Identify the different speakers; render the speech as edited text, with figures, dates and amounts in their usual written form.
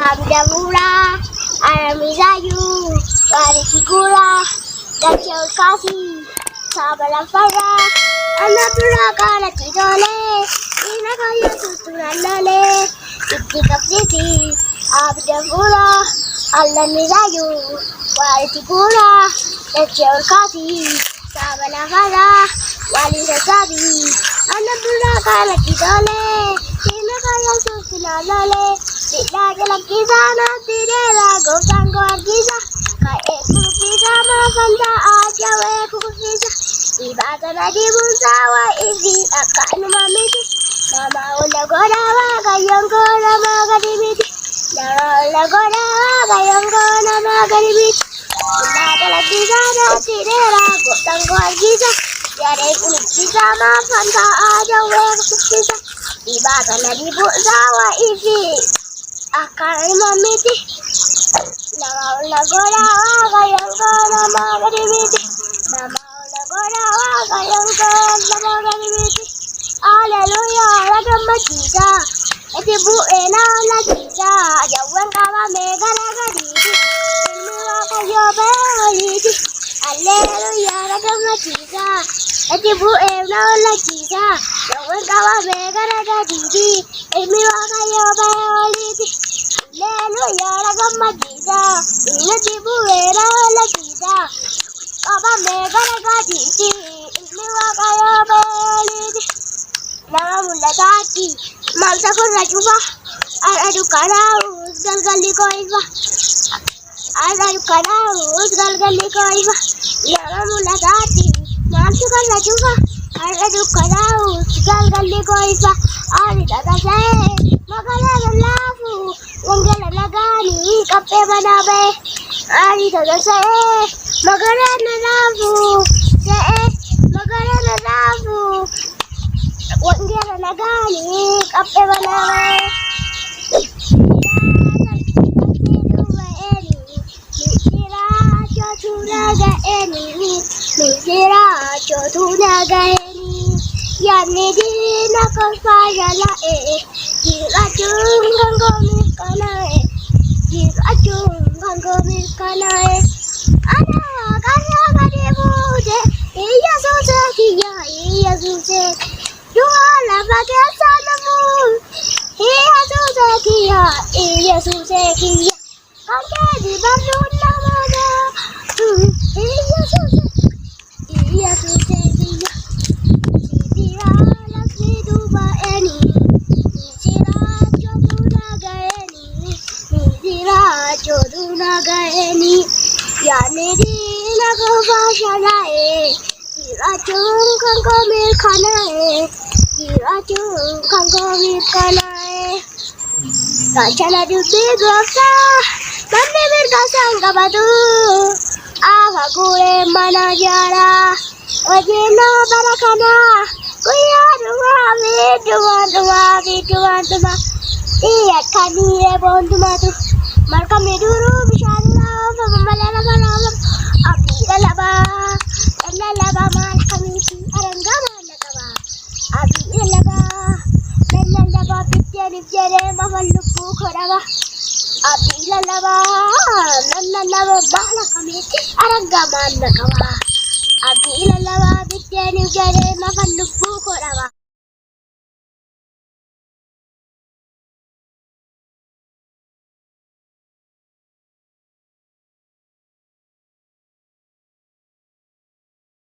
Speaker 1: Abdamura, Aramizayu, Varikigura, Dachel Kasi, Sabalafara, Anapura Karatidole, Inakaya Tuturale, Itikapisi, Abdamura, Alamizayu, Varikigura, Dachel Kasi, Sabalafara, Walisasabi, Anapura Karatidole, Inakaya Tuturale. Tidak jalan kisah nanti dera gosang gorgisa kae kupisa mafanta aja we kupisa ibada nadi bunsawa isi akan mamiti nama ula gorawa kayong gora magadibiti nama ula gorawa kayong gora magadibiti tidak jalan kisah nanti dera gosang gorgisa jare kupisa mafanta aja we kupisa ibada nadi bunsawa isi akan mamiti nama ula gorawa kayong gora magadibiti nama ula gorawa kayong gora magadibiti Haleluya ragam kita eti bu ena la kita jawan kawa mega gaditi ilmu kayo beliti Haleluya ragam kita eti bu ena la kita jawan kawa mega gaditi ilmu kayo beliti Haleluya ragam kita eti bu ena la kita kawa mega gaditi ilmu kayo beliti nama mula tati mamsa ko rajuba adu karau galgali ko iba adu karau galgali ko iba nama mula tati mamsa ko rajuba adu karau galgali ko iba ari tata se magala lafu wangala nagani kape banabe ari tata se magala lafu se magala lafu Wangira nagani kape banawe Misira chotunaga eni Yani dina kafaya la Jira chung kango mikana Ana kanya kadibuje Iya suse Juala pakai sanamu, iya susekia, kakek di Bandung namanya, iya susekia, sitira lagi dua ini, sitira jodoh naga ini, ya nedi naga bahasa Diracung kang komil kanae Diracung kang komil kanae Racana dubi goksa Mande berkasang kabatu Ava kure mana jara Wajena barakana Kuya dua Iya kani ebon tumatu Marka meduru bishala Pemamalala malama Abdi lalaba Lalaba mal kamiti arangama lakaba Abdi lalaba Bitjere mahalluku khoraba Abdi lalaba mal kamiti arangama lakaba Abdi lalaba Bitjere mahalluku